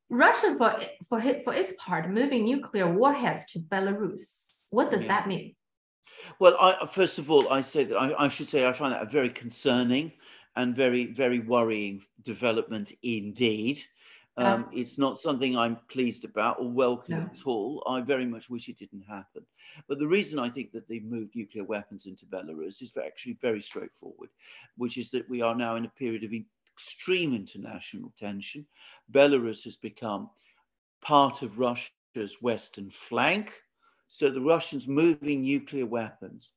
Russia, for its part, moving nuclear warheads to Belarus. What does that mean? Well, first of all, I say that I should say I find that a very concerning and very, very worrying development indeed. It's not something I'm pleased about or welcome at all. I very much wish it didn't happen. But the reason I think that they've moved nuclear weapons into Belarus is actually very straightforward, which is that we are now in a period of extreme international tension. Belarus has become part of Russia's western flank. So the Russians moving nuclear weapons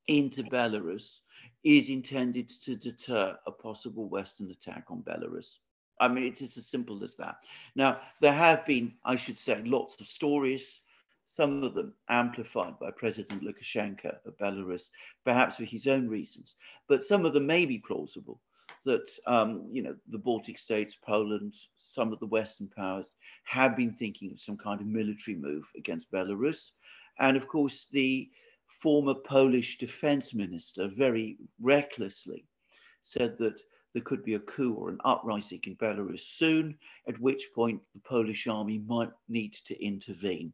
into Belarus is intended to deter a possible Western attack on Belarus. I mean, it is as simple as that. Now, there have been, I should say, lots of stories, some of them amplified by President Lukashenko of Belarus, perhaps for his own reasons, but some of them may be plausible that, the Baltic states, Poland, some of the Western powers have been thinking of some kind of military move against Belarus. And of course, the former Polish defense minister very recklessly said that there could be a coup or an uprising in Belarus soon, at which point the Polish army might need to intervene.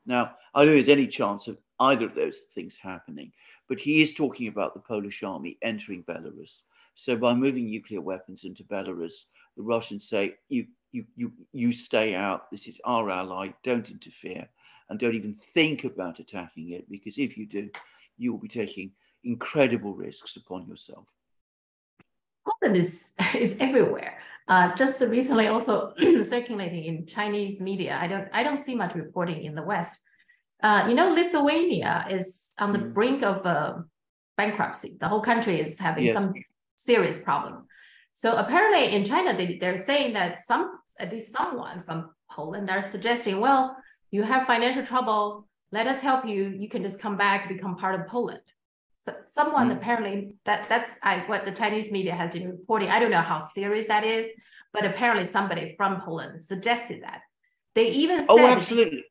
Now, I don't think there's any chance of either of those things happening, but he is talking about the Polish army entering Belarus. So by moving nuclear weapons into Belarus, the Russians say, you stay out, this is our ally, don't interfere, and don't even think about attacking it, because if you do, you will be taking incredible risks upon yourself. Poland is everywhere. Just recently also circulating in Chinese media. I don't see much reporting in the West. Lithuania is on the brink of bankruptcy. The whole country is having some serious problem. So apparently in China, they're saying that at least someone from Poland are suggesting, well, you have financial trouble, let us help you. You can just come back, become part of Poland. So someone apparently, that's what the Chinese media has been reporting. I don't know how serious that is, but apparently somebody from Poland suggested that. They even said, absolutely.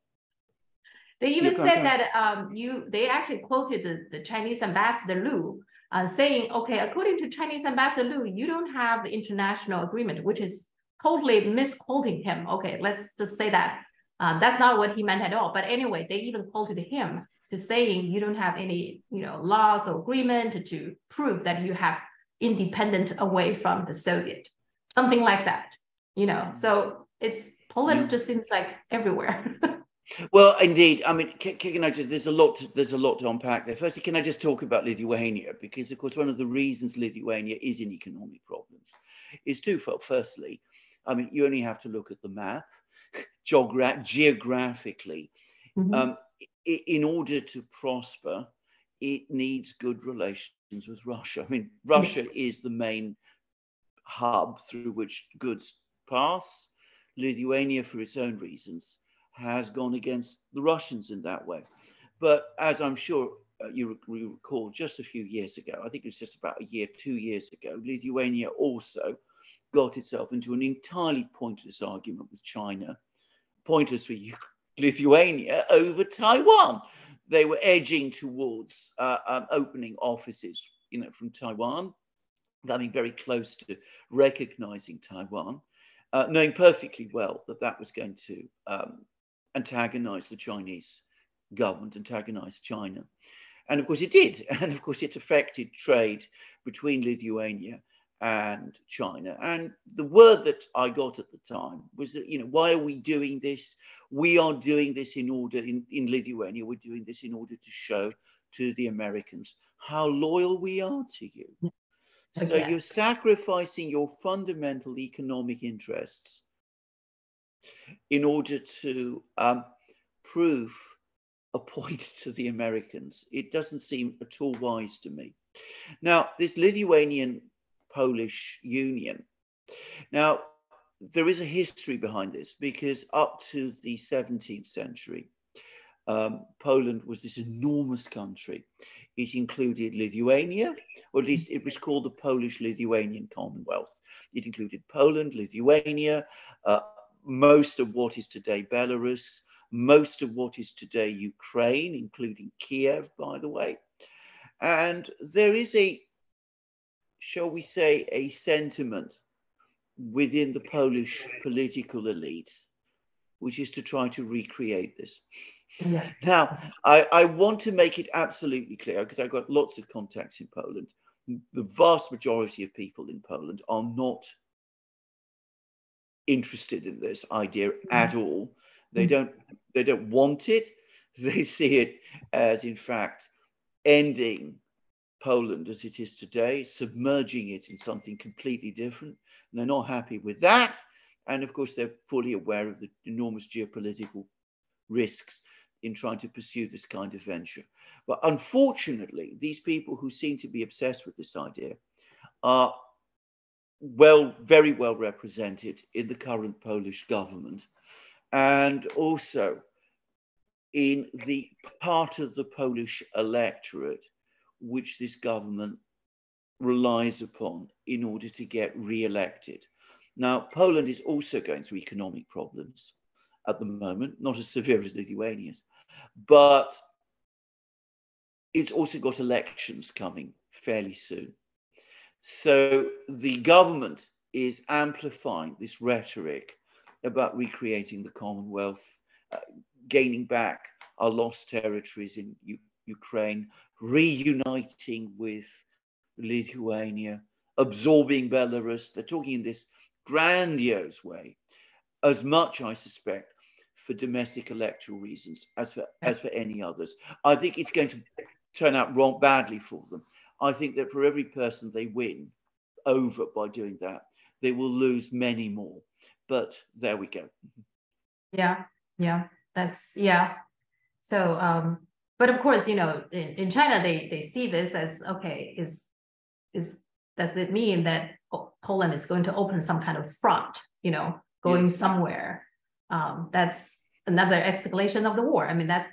They even said that they actually quoted the Chinese ambassador Lu saying, okay, according to Chinese ambassador Lu, you don't have the international agreement, which is totally misquoting him. Okay, let's just say that. That's not what he meant at all. But anyway, they even quoted him to saying you don't have any, laws or agreement to prove that you have independent away from the Soviet, something like that. So Poland just seems like everywhere. Well, indeed. I mean, can I just, there's a lot to unpack there. Firstly, can I just talk about Lithuania? Because, of course, one of the reasons Lithuania is in economic problems is twofold. Firstly, I mean, you only have to look at the map geographically. In order to prosper, it needs good relations with Russia. I mean, Russia is the main hub through which goods pass. Lithuania, for its own reasons, has gone against the Russians in that way. But as I'm sure you recall, just a few years ago, I think it was just about 2 years ago, Lithuania also got itself into an entirely pointless argument with China, pointless for Lithuania, over Taiwan. They were edging towards opening offices, from Taiwan, coming very close to recognizing Taiwan, knowing perfectly well that that was going to antagonize the Chinese government, antagonize China. And of course it did. And of course it affected trade between Lithuania and China. And the word that I got at the time was that, why are we doing this? We are doing this in Lithuania, we're doing this in order to show to the Americans how loyal we are to you. Okay. So you're sacrificing your fundamental economic interests in order to prove a point to the Americans. It doesn't seem at all wise to me. Now, this Lithuanian-Polish union. Now, there is a history behind this, because up to the 17th century, Poland was this enormous country. It included Lithuania, or at least it was called the Polish-Lithuanian Commonwealth. It included Poland, Lithuania, most of what is today Belarus, most of what is today Ukraine, including Kiev, by the way. And there is shall we say, a sentiment within the Polish political elite, which is to try to recreate this. Yeah. Now, I want to make it absolutely clear, because I've got lots of contacts in Poland. The vast majority of people in Poland are not interested in this idea at all. They don't want it. They see it as, in fact, ending Poland as it is today, submerging it in something completely different. And they're not happy with that. And of course, they're fully aware of the enormous geopolitical risks in trying to pursue this kind of venture. But unfortunately, these people who seem to be obsessed with this idea are very well represented in the current Polish government, and also in the part of the Polish electorate which this government relies upon in order to get re-elected. Now, Poland is also going through economic problems at the moment, not as severe as Lithuania's, but it's also got elections coming fairly soon. So the government is amplifying this rhetoric about recreating the Commonwealth, gaining back our lost territories in Ukraine, reuniting with Lithuania, absorbing Belarus. They're talking in this grandiose way, as much, I suspect, for domestic electoral reasons as for any others. I think it's going to turn out badly for them. I think that for every person they win over by doing that, they will lose many more. But there we go. Yeah. So, but of course, in China, they see this as, okay, does it mean that Poland is going to open some kind of front, going somewhere? That's another escalation of the war. I mean, that's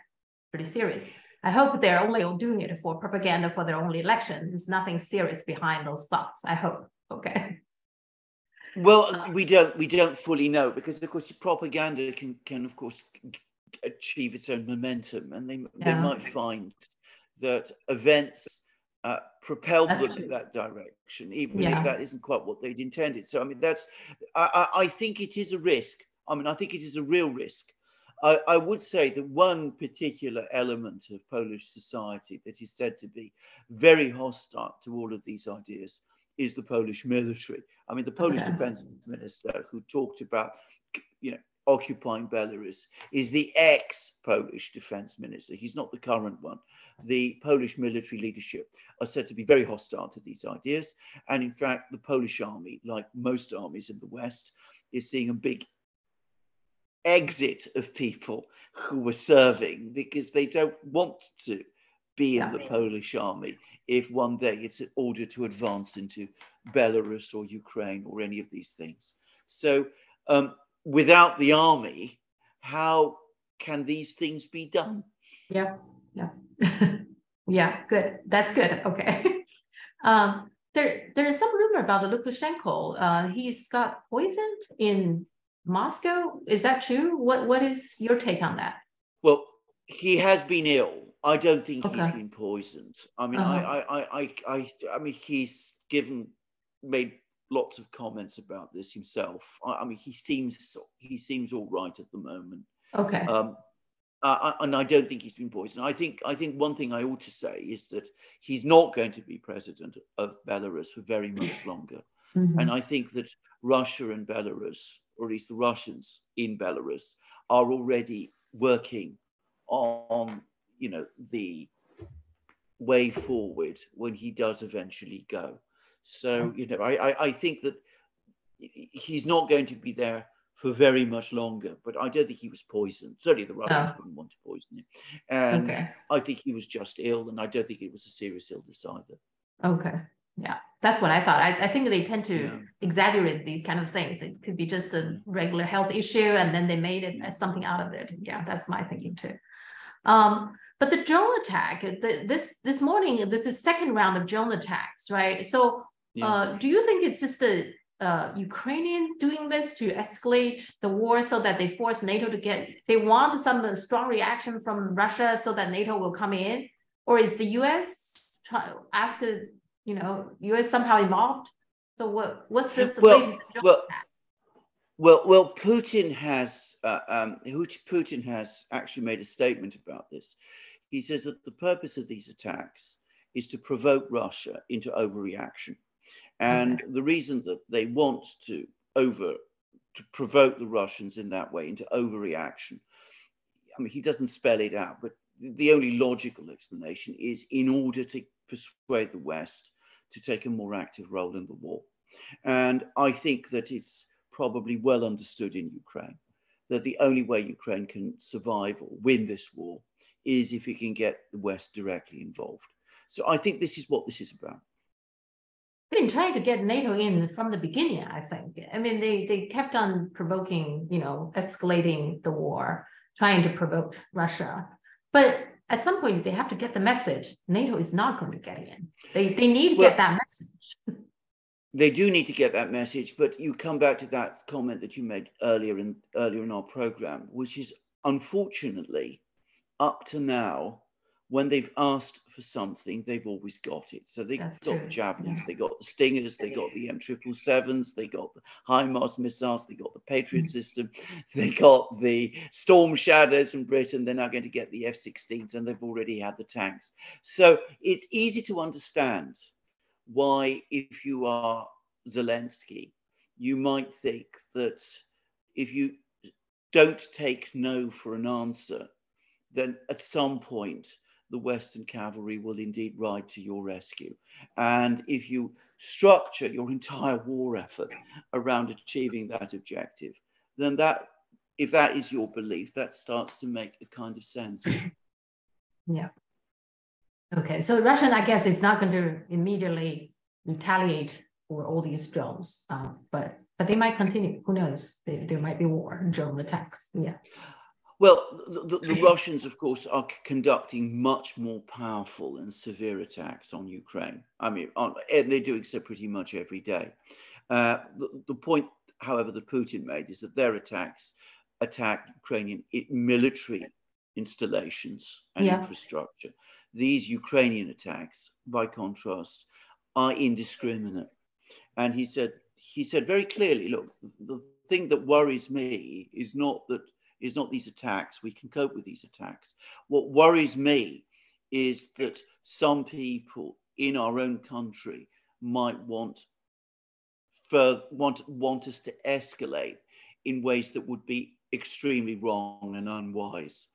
pretty serious. I hope they're only doing it for propaganda for their own election. There's nothing serious behind those thoughts, I hope. Okay. Well, we don't fully know, because of course propaganda can of course achieve its own momentum, and they might find that events propel them in that direction, even if that isn't quite what they'd intended. So I mean, I think it is a risk. I mean, I think it is a real risk. I would say that one particular element of Polish society that is said to be very hostile to all of these ideas is the Polish military. I mean, the Polish defense minister who talked about, occupying Belarus is the ex-Polish defense minister. He's not the current one. The Polish military leadership are said to be very hostile to these ideas. And in fact, the Polish army, like most armies in the West, is seeing a big exit of people who were serving because they don't want to be in the Polish army if one day it's ordered to advance into Belarus or Ukraine or any of these things. So without the army, how can these things be done? Yeah. Yeah, good. That's good. Okay. There's some rumor about the Lukashenko. He's got poisoned in Moscow. Is that true? What is your take on that? Well, he has been ill. I don't think he's been poisoned. I mean, I mean, he's made lots of comments about this himself. I mean, he seems all right at the moment. Okay. And I don't think he's been poisoned. I think one thing I ought to say is that he's not going to be president of Belarus for very much longer. Mm-hmm. And I think that Russia and Belarus, or at least the Russians in Belarus, are already working on, the way forward when he does eventually go. So, I think that he's not going to be there for very much longer, but I don't think he was poisoned. Certainly the Russians wouldn't want to poison him. And I think he was just ill, and I don't think it was a serious illness either. Okay. Yeah, that's what I thought. I think they tend to exaggerate these kind of things. It could be just a regular health issue, and then they made it as something out of it. Yeah, that's my thinking too. But the drone attack, this morning, this is second round of drone attacks, right? So do you think it's just the Ukrainian doing this to escalate the war so that they force NATO they want some strong reaction from Russia so that NATO will come in? Or is the US US somehow involved? So what's this Well, latest joke well, at? well, Putin has actually made a statement about this. He says that the purpose of these attacks is to provoke Russia into overreaction. And Okay. the reason that they want to provoke the Russians in that way into overreaction, I mean, he doesn't spell it out, but the only logical explanation is in order to persuade the West to take a more active role in the war. And I think that it's probably well understood in Ukraine that the only way Ukraine can survive or win this war is if it can get the West directly involved. So I think this is what this is about. Been trying to get NATO in from the beginning, I think. I mean, they kept on provoking, escalating the war, trying to provoke Russia. But at some point, they have to get the message. NATO is not going to get in. They need to get that message. They do need to get that message, but you come back to that comment that you made earlier in our program, which is unfortunately up to now, when they've asked for something, they've always got it. So they got the Javelins, they got the Stingers, they got the M777s, they got the HIMARS missiles, they got the Patriot system, they got the Storm Shadows from Britain, they're now going to get the F-16s, and they've already had the tanks. So it's easy to understand why, if you are Zelensky, you might think that if you don't take no for an answer, then at some point, the Western cavalry will indeed ride to your rescue. And if you structure your entire war effort around achieving that objective, then if that is your belief, that starts to make a kind of sense. Yeah. Okay, so Russia, I guess, is not going to immediately retaliate for all these drones, but they might continue. Who knows? There might be war and drone attacks. Yeah. Well, the Russians, of course, are conducting much more powerful and severe attacks on Ukraine. I mean, and they're doing so pretty much every day. The point, however, that Putin made is that their attacks attack Ukrainian military installations and infrastructure. These Ukrainian attacks, by contrast, are indiscriminate. And he said very clearly, look, the thing that worries me is not these attacks. We can cope with these attacks. What worries me is that some people in our own country might want us to escalate in ways that would be extremely wrong and unwise.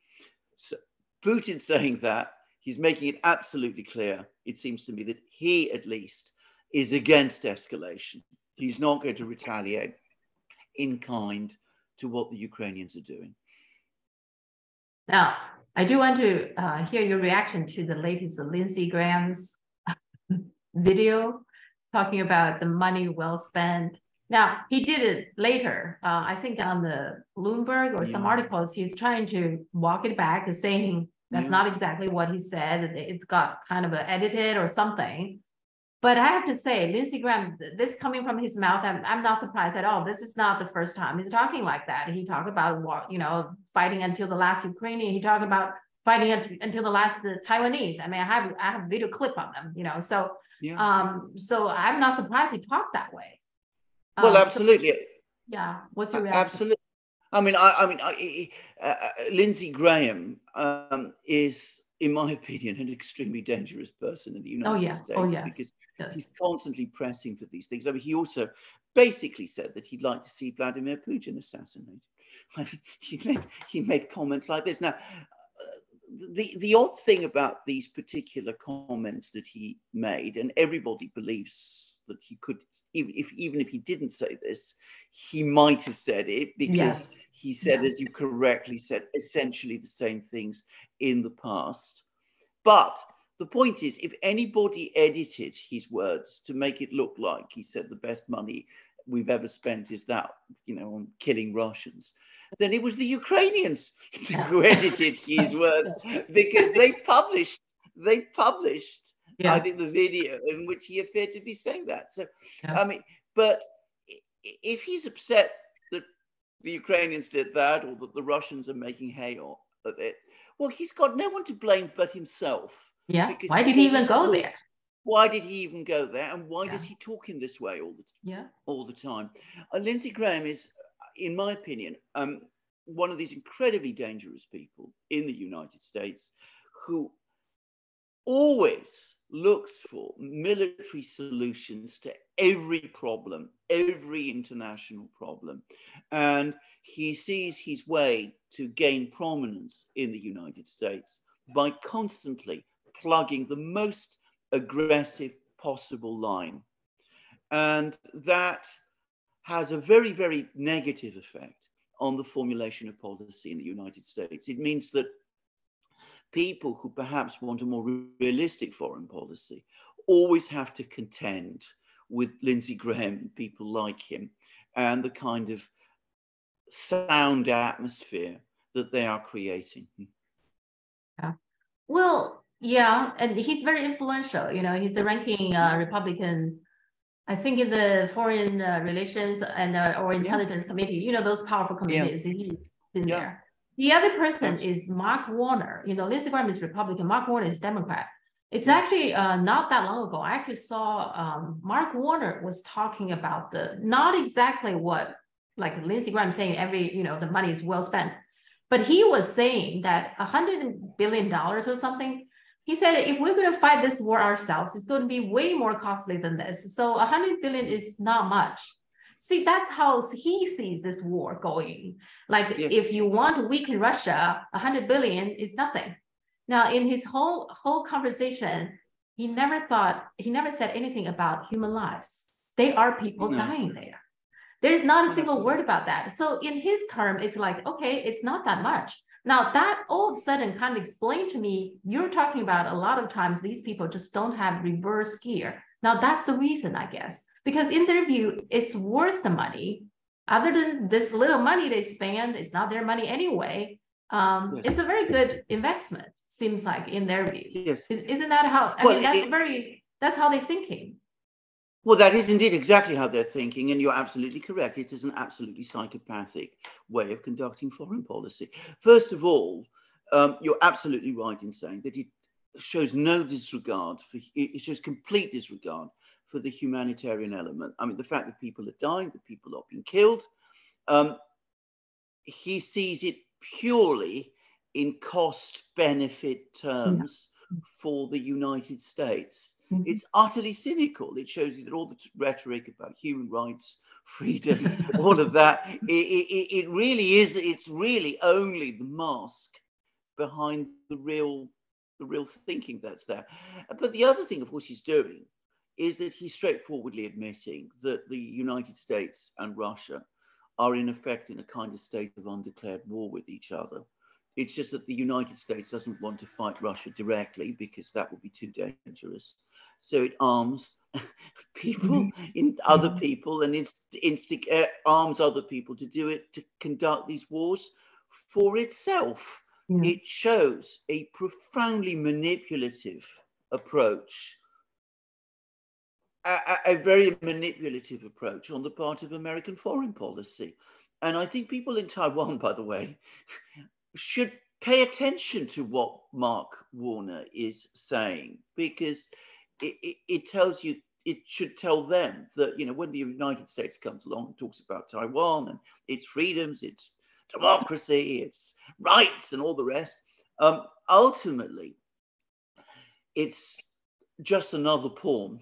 So Putin saying that, he's making it absolutely clear, it seems to me, that he at least is against escalation. He's not going to retaliate in kind to what the Ukrainians are doing. Now, I do want to hear your reaction to the latest Lindsey Graham's video talking about the money well spent. Now, he did it later, I think on the Bloomberg or some articles, he's trying to walk it back and saying that's not exactly what he said. It's got kind of edited or something. But I have to say, Lindsey Graham, this coming from his mouth, I'm not surprised at all. This is not the first time he's talking like that. He talked about war, fighting until the last Ukrainian. He talked about fighting until the last Taiwanese. I mean, I have a video clip on them, So, so I'm not surprised he talked that way. Well, absolutely. So, what's your reaction? Absolutely. I mean, Lindsey Graham is, in my opinion, an extremely dangerous person in the United States because he's constantly pressing for these things. I mean, he also basically said that he'd like to see Vladimir Putin assassinated. I mean, he made comments like this. Now, the odd thing about these particular comments that he made, and everybody believes that he could, even if he didn't say this, he might have said it because he said, as you correctly said, essentially the same things in the past. But the point is, if anybody edited his words to make it look like he said the best money we've ever spent is that, on killing Russians, then it was the Ukrainians who edited his words because they published I think the video in which he appeared to be saying that. So, I mean, but if he's upset that the Ukrainians did that or that the Russians are making hay of it, well, he's got no one to blame but himself. Yeah. Why did he even go there? why did he even go there? And why does he talk in this way all the time? Lindsey Graham is, in my opinion, one of these incredibly dangerous people in the United States who always looks for military solutions to every problem, every international problem. And he sees his way to gain prominence in the United States by constantly plugging the most aggressive possible line. And that has a very, very negative effect on the formulation of policy in the United States. It means that people who perhaps want a more realistic foreign policy always have to contend with Lindsey Graham and people like him and the kind of sound atmosphere that they are creating. Yeah. Well, yeah, and he's very influential. You know, he's the ranking Republican, I think, in the Foreign Relations and or Intelligence Committee. You know, those powerful committees. He's in there. The other person is Mark Warner. You know, Lindsey Graham is Republican. Mark Warner is Democrat. It's actually not that long ago. I actually saw Mark Warner was talking about not exactly what like Lindsey Graham saying the money is well spent, but he was saying that $100 billion or something. He said, if we're going to fight this war ourselves, it's going to be way more costly than this. So $100 billion is not much. See, that's how he sees this war going. Like, if you want to weaken Russia, $100 billion is nothing. Now, in his whole conversation, he never said anything about human lives. They are people dying there. There's not a single word about that. So in his term, it's like, okay, it's not that much. Now that all of a sudden kind of explained to me, you're talking about a lot of times these people just don't have reverse gear. Now that's the reason, I guess, because in their view, it's worth the money. Other than this little money they spend, it's not their money anyway. It's a very good investment, seems like, in their view. Yes. Isn't that how, I mean, that's how they're thinking. Well, that is indeed exactly how they're thinking, and you're absolutely correct. It is an absolutely psychopathic way of conducting foreign policy. First of all, you're absolutely right in saying that it shows no disregard it shows complete disregard for the humanitarian element. I mean, the fact that people are dying, that people are being killed, he sees it purely in cost-benefit terms for the United States. It's utterly cynical. It shows you that all the rhetoric about human rights, freedom, all of that, it really is, it's really only the mask behind the real thinking that's there. But the other thing, of course, he's doing is that he's straightforwardly admitting that the United States and Russia are in effect in a kind of state of undeclared war with each other. It's just that the United States doesn't want to fight Russia directly because that would be too dangerous. So it arms people in other people and arms other people to do it, to conduct these wars for itself. It shows a profoundly manipulative approach, a very manipulative approach on the part of American foreign policy. And I think people in Taiwan, by the way, should pay attention to what Mark Warner is saying, because it tells you, it should tell them that, you know, when the United States comes along and talks about Taiwan and its freedoms, its democracy, its rights and all the rest, ultimately, it's just another pawn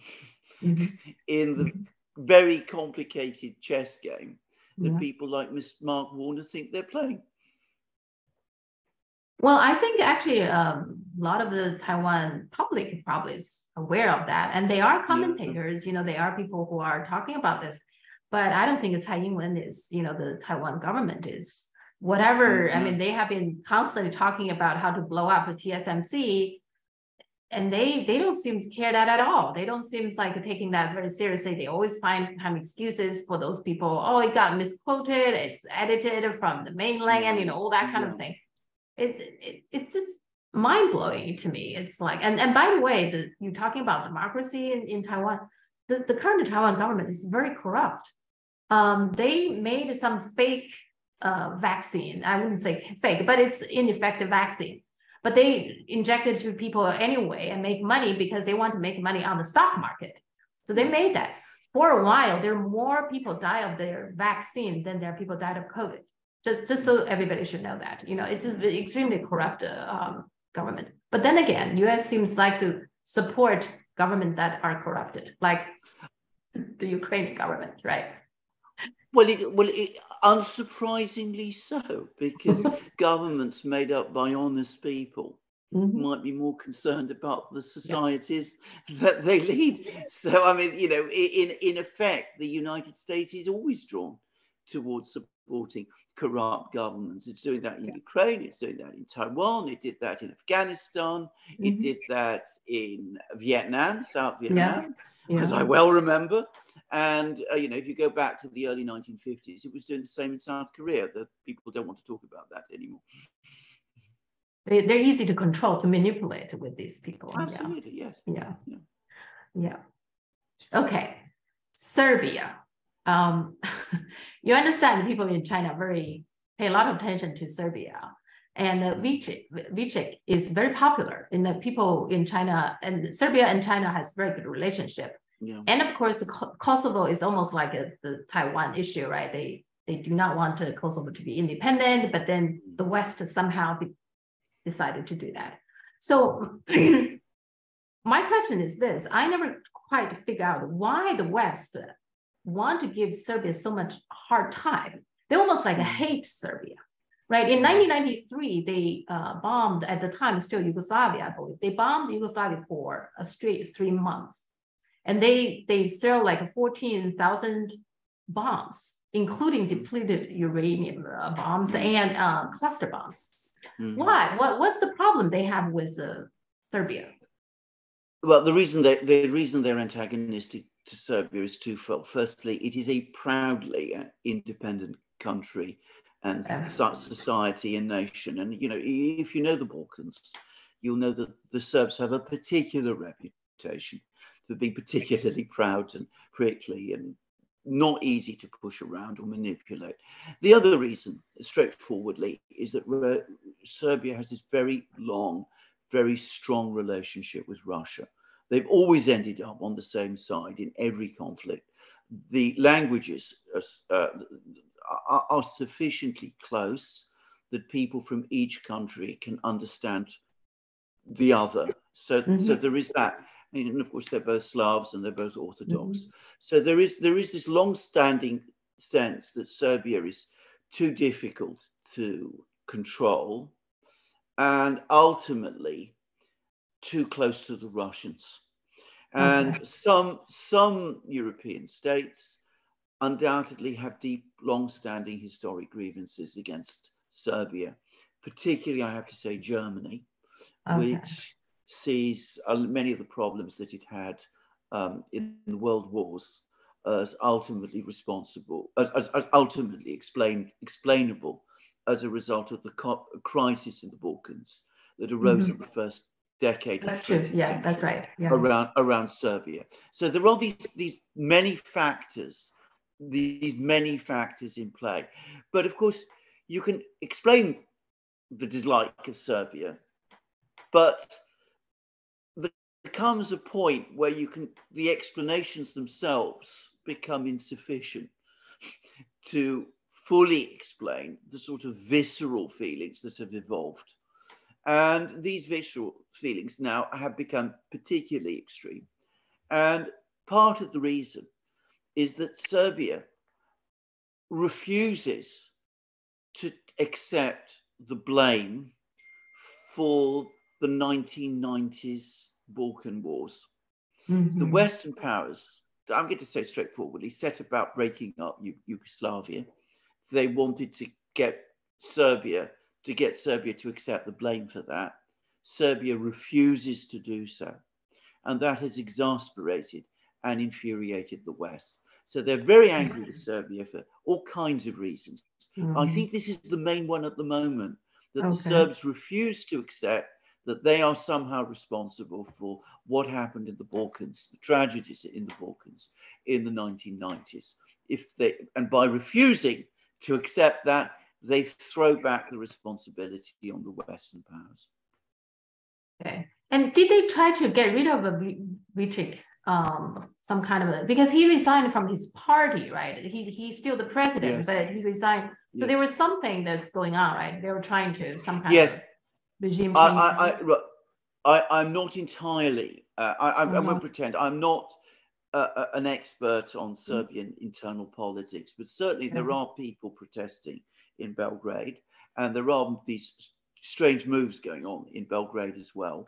in the very complicated chess game that people like Mr. Mark Warner think they're playing. Well, I think actually a lot of the Taiwan public probably is aware of that. And they are commentators, you know, they are people who are talking about this. But I don't think it's Tsai Ing-wen is, you know, the Taiwan government is. Whatever, I mean, they have been constantly talking about how to blow up the TSMC. And they don't seem to care that at all. They don't seem like taking that very seriously. They always find excuses for those people. Oh, it got misquoted. It's edited from the mainland, you know, all that kind of thing. It's just mind-blowing to me. It's like, and by the way, you're talking about democracy in Taiwan. The current Taiwan government is very corrupt. They made some fake vaccine. I wouldn't say fake, but it's ineffective vaccine. but they injected to people anyway and make money because they want to make money on the stock market. So they made that. For a while, there are more people die of their vaccine than there are people died of COVID. Just so everybody should know that. It's just extremely corrupt government. But then again, U.S. seems like to support government that are corrupted, like the Ukrainian government, right? Well, unsurprisingly so, because governments made up by honest people might be more concerned about the societies that they lead. So, I mean, in effect, the United States is always drawn towards supporting corrupt governments. It's doing that in Ukraine, it's doing that in Taiwan, it did that in Afghanistan, it did that in Vietnam, South Vietnam, as I well remember. And, if you go back to the early 1950s, it was doing the same in South Korea. That people don't want to talk about that anymore. They're easy to control, to manipulate with these people. Absolutely, yes. Yeah. Okay, Serbia. You understand people in China pay a lot of attention to Serbia. And Vučić is very popular in the people in China, and Serbia and China has very good relationship. Yeah. And of course, Kosovo is almost like the Taiwan issue, right? They do not want Kosovo to be independent, but then the West somehow decided to do that. So my question is this: I never quite figure out why the West want to give Serbia so much hard time. They almost like hate Serbia. Right, in 1993, they bombed, at the time still Yugoslavia, I believe. They bombed Yugoslavia for a straight 3 months. And they threw like 14,000 bombs, including depleted uranium bombs and cluster bombs. Why? What's the problem they have with Serbia? Well, the reason they're antagonistic to Serbia is twofold. Firstly, it is a proudly independent country and society and nation. And, if you know the Balkans, you'll know that the Serbs have a particular reputation for being particularly proud and prickly and not easy to push around or manipulate. The other reason, straightforwardly, is that Serbia has this very long, very strong relationship with Russia. They've always ended up on the same side in every conflict. The languages are sufficiently close that people from each country can understand the other. So there is that. And of course, they're both Slavs and they're both Orthodox. So there is this long-standing sense that Serbia is too difficult to control and ultimately too close to the Russians. And some European states undoubtedly have deep, long-standing historic grievances against Serbia, particularly, I have to say, Germany, which sees many of the problems that it had in the world wars as ultimately responsible, as ultimately explainable as a result of the crisis in the Balkans that arose in the first decade. That's true. Yeah, that's right. Yeah. Around Serbia. So there are these many factors. These many factors in play. But of course, you can explain the dislike of Serbia, but there comes a point where the explanations themselves become insufficient to fully explain the sort of visceral feelings that have evolved. And these visceral feelings now have become particularly extreme. And part of the reason is that Serbia refuses to accept the blame for the 1990s Balkan Wars. The Western powers, I'm going to say straightforwardly, set about breaking up Yugoslavia. They wanted to get Serbia to accept the blame for that. Serbia refuses to do so. And that has exasperated and infuriated the West. So they're very angry with Serbia for all kinds of reasons. I think this is the main one at the moment, that the Serbs refuse to accept that they are somehow responsible for what happened in the Balkans, the tragedies in the Balkans in the 1990s. And by refusing to accept that, they throw back the responsibility on the Western powers. Okay. And did they try to get rid of Vučić, some kind of a, because he resigned from his party, right? He's still the president, Yes. but he resigned. So Yes. there was something that's going on, right? They were trying to some kind Yes. of regime change. I'm not entirely, I won't pretend, I'm not an expert on Serbian internal politics, but certainly there are people protesting in Belgrade, and there are these strange moves going on in Belgrade as well.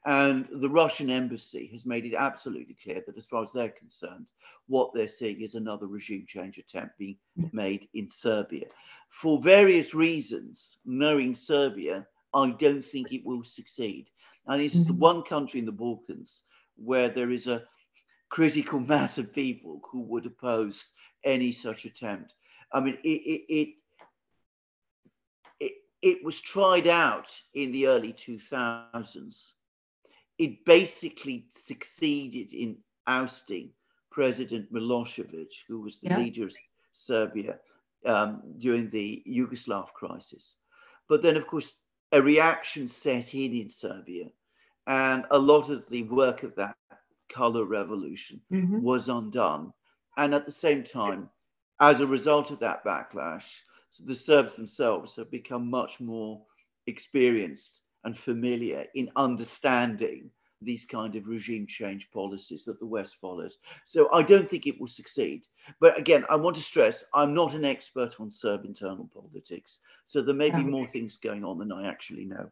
And the Russian embassy has made it absolutely clear that as far as they're concerned, what they're seeing is another regime change attempt being made in Serbia. For various reasons, knowing Serbia, I don't think it will succeed. And this is the one country in the Balkans where there is a critical mass of people who would oppose any such attempt. I mean, it was tried out in the early 2000s. It basically succeeded in ousting President Milosevic, who was the leader of Serbia during the Yugoslav crisis. But then, of course, a reaction set in Serbia, and a lot of the work of that color revolution was undone. And at the same time, as a result of that backlash, the Serbs themselves have become much more experienced and familiar in understanding these kind of regime change policies that the West follows. So I don't think it will succeed. But again, I want to stress, I'm not an expert on Serb internal politics. So there may be more things going on than I actually know.